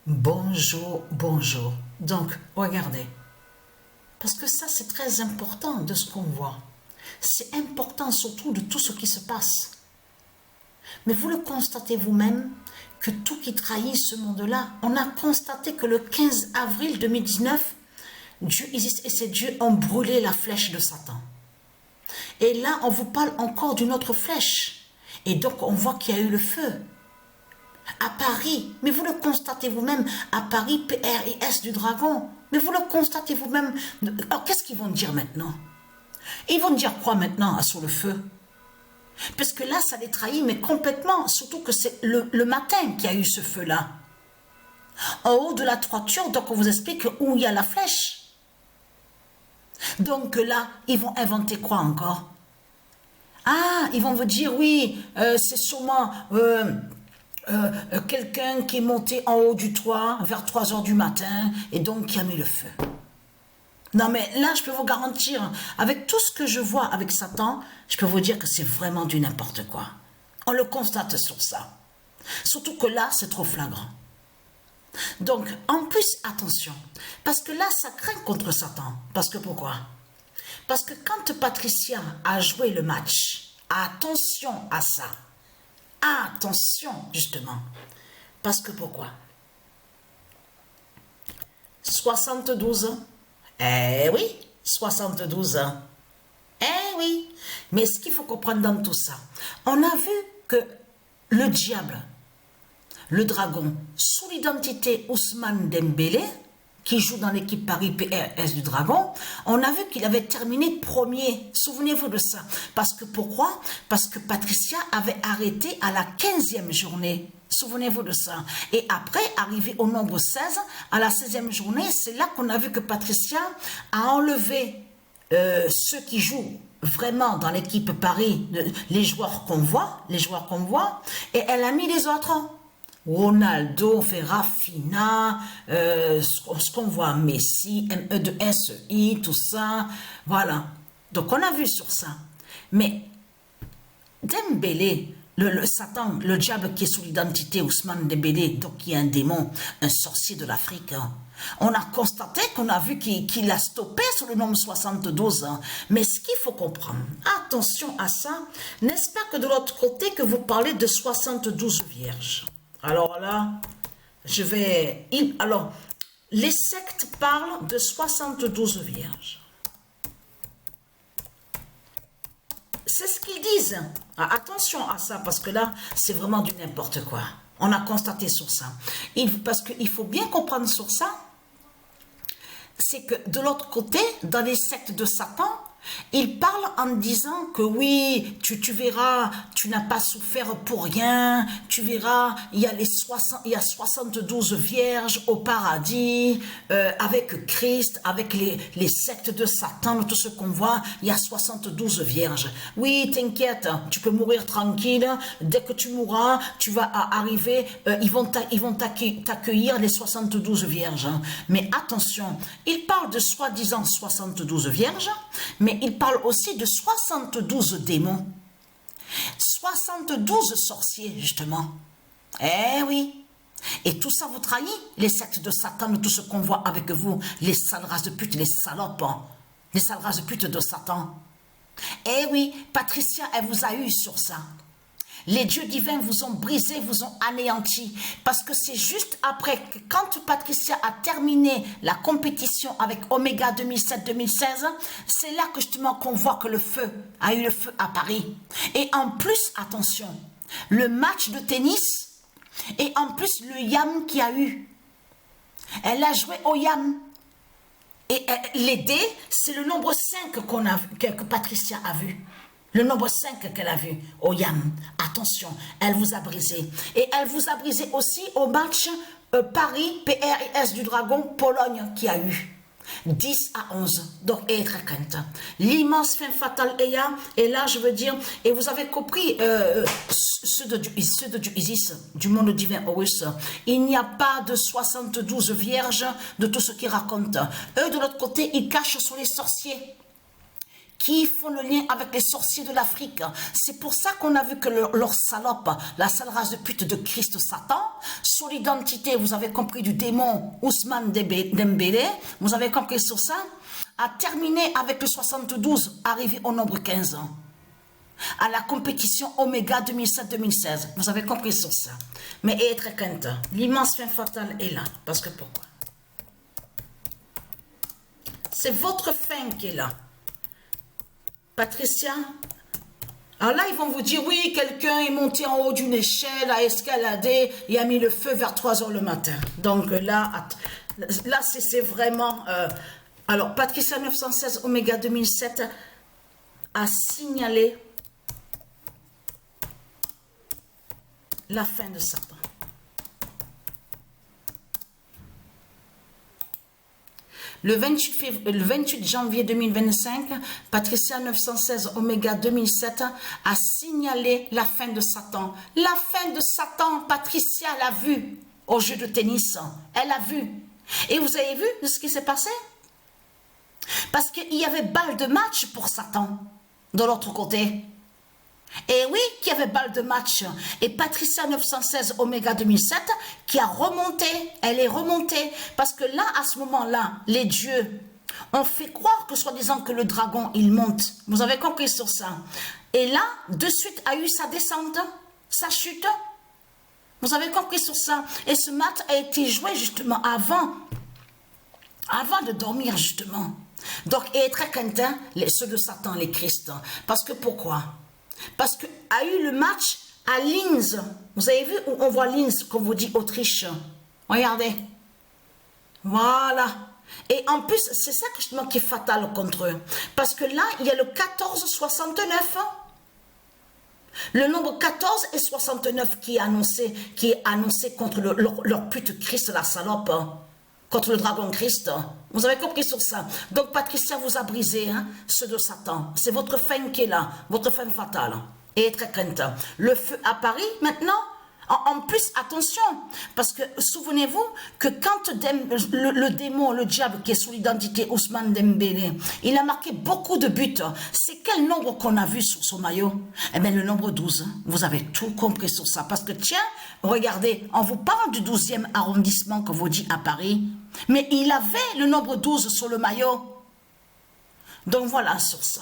Bonjour, bonjour. Donc, regardez. Parce que ça, c'est très important de ce qu'on voit. C'est important surtout de tout ce qui se passe. Mais vous le constatez vous-même que tout qui trahit ce monde-là, on a constaté que le 15 avril 2019, Dieu Isis et ses dieux ont brûlé la flèche de Satan. Et là, on vous parle encore d'une autre flèche. Et donc, on voit qu'il y a eu le feu. À Paris, mais vous le constatez vous-même, à Paris, PRIS du dragon, mais vous le constatez vous-même. Alors, qu'est-ce qu'ils vont dire maintenant? Ils vont dire quoi maintenant sur le feu? Parce que là, ça les trahit, mais complètement, surtout que c'est le matin qu'il y a eu ce feu-là. En haut de la toiture, donc on vous explique où il y a la flèche. Donc là, ils vont inventer quoi encore? Ah, ils vont vous dire, oui, c'est sûrement... quelqu'un qui est monté en haut du toit vers 3 heures du matin et donc qui a mis le feu. Non mais là, je peux vous garantir, avec tout ce que je vois avec Satan, je peux vous dire que c'est vraiment du n'importe quoi. On le constate sur ça. Surtout que là, c'est trop flagrant. Donc, en plus, attention, parce que là, ça craint contre Satan. Parce que pourquoi? Parce que quand Patricia a joué le match, attention à ça. Attention, justement. Parce que pourquoi? 72 ans. Eh oui, 72 ans. Eh oui. Mais ce qu'il faut comprendre dans tout ça, on a vu que le diable, le dragon, sous l'identité Ousmane Dembélé, qui joue dans l'équipe Paris PRS du Dragon, on a vu qu'il avait terminé premier. Souvenez-vous de ça. Parce que pourquoi? Parce que Patricia avait arrêté à la 15e journée. Souvenez-vous de ça. Et après, arrivé au nombre 16, à la 16e journée, c'est là qu'on a vu que Patricia a enlevé ceux qui jouent vraiment dans l'équipe Paris, les joueurs qu'on voit, et elle a mis les autres. Ronaldo, fait Rafinha, ce qu'on voit, Messi, MEI, tout ça, voilà. Donc on a vu sur ça. Mais Dembélé, le Satan, le diable qui est sous l'identité Ousmane Dembélé, donc qui est un démon, un sorcier de l'Afrique, hein. On a constaté qu'on a vu qu'il a stoppé sur le nombre 72 ans. Mais ce qu'il faut comprendre, attention à ça, n'est-ce pas que de l'autre côté que vous parlez de 72 vierges? Alors là, alors, les sectes parlent de 72 vierges. C'est ce qu'ils disent. Ah, attention à ça, parce que là, c'est vraiment du n'importe quoi. On a constaté sur ça. Parce qu'il faut bien comprendre sur ça, c'est que de l'autre côté, dans les sectes de Satan, il parle en disant que oui, tu verras, tu n'as pas souffert pour rien, tu verras, il y a 72 vierges au paradis, avec Christ, avec les sectes de Satan, tout ce qu'on voit, il y a 72 vierges. Oui, t'inquiète, tu peux mourir tranquille, dès que tu mourras, tu vas arriver, ils vont t'accueillir les 72 vierges. Mais attention, il parle de soi-disant 72 vierges, mais il parle aussi de 72 démons. 72 sorciers, justement. Eh oui. Et tout ça vous trahit, les sectes de Satan, tout ce qu'on voit avec vous, les sales races de pute, les salopes, les sales races de pute de Satan. Eh oui, Patricia, elle vous a eu sur ça. Les dieux divins vous ont brisé, vous ont anéanti. Parce que c'est juste après que quand Patricia a terminé la compétition avec Omega 2007-2016, c'est là que justement qu'on voit que le feu a eu le feu à Paris. Et en plus, attention, le match de tennis et en plus le yam qu'il y a eu. Elle a joué au yam. Et les dés, c'est le nombre 5 que Patricia a vu. Le nombre 5 qu'elle a vu au YAM. Attention, elle vous a brisé. Et elle vous a brisé aussi au match Paris, PRIS du Dragon, Pologne qui a eu. 10-11. Donc, elle est très crainte. L'immense fin fatale et là, je veux dire, et vous avez compris, ceux de Isis, du monde divin Horus, il n'y a pas de 72 vierges de tout ce qu'ils racontent. Eux, de l'autre côté, ils cachent sur les sorciers qui font le lien avec les sorciers de l'Afrique. C'est pour ça qu'on a vu que leur salope, la sale race de pute de Christ Satan, sur l'identité, vous avez compris, du démon Ousmane Dembélé, vous avez compris sur ça, a terminé avec le 72, arrivé au nombre 15 ans. À la compétition Omega 2007-2016. Vous avez compris sur ça. Mais être quinte, l'immense fin fatale est là. Parce que pourquoi? C'est votre fin qui est là. Patricia, alors là, ils vont vous dire, oui, quelqu'un est monté en haut d'une échelle, a escaladé, et a mis le feu vers 3 h le matin. Donc là c'est vraiment... alors, Patricia 916, Omega 2007, a signalé la fin de Satan. Le 28 janvier 2025, Patricia 916 Oméga 2007 a signalé la fin de Satan. La fin de Satan, Patricia l'a vu au jeu de tennis. Elle a vu. Et vous avez vu ce qui s'est passé? Parce qu'il y avait balle de match pour Satan de l'autre côté. Et oui, qui avait balle de match. Et Patricia 916 Oméga 2007 qui a remonté, elle est remontée. Parce que là, à ce moment-là, les dieux ont fait croire que soi-disant que le dragon, il monte. Vous avez compris sur ça. Et là, de suite, a eu sa descente, sa chute. Vous avez compris sur ça. Et ce match a été joué justement avant de dormir justement. Donc, et très quentin, ceux de Satan, les Christ. Parce que pourquoi? Parce qu'il a eu le match à Linz. Vous avez vu où on voit Linz, comme vous dit Autriche. Regardez. Voilà. Et en plus, c'est ça justement qui est fatal contre eux. Parce que là, il y a le 1469. Le nombre 14 et 69 qui est annoncé contre leur pute Christ, la salope. Contre le dragon Christ. Vous avez compris sur ça. Donc Patricia vous a brisé, hein, ceux de Satan. C'est votre fin qui est là, votre fin fatale. Et très crainte. Le feu à Paris maintenant. En plus, attention, parce que souvenez-vous que quand le démon, le diable qui est sous l'identité Ousmane Dembélé, il a marqué beaucoup de buts. C'est quel nombre qu'on a vu sur son maillot? Eh bien, le nombre 12. Vous avez tout compris sur ça. Parce que tiens, regardez, on vous parle du 12e arrondissement que vous dit à Paris, mais il avait le nombre 12 sur le maillot. Donc voilà sur ça.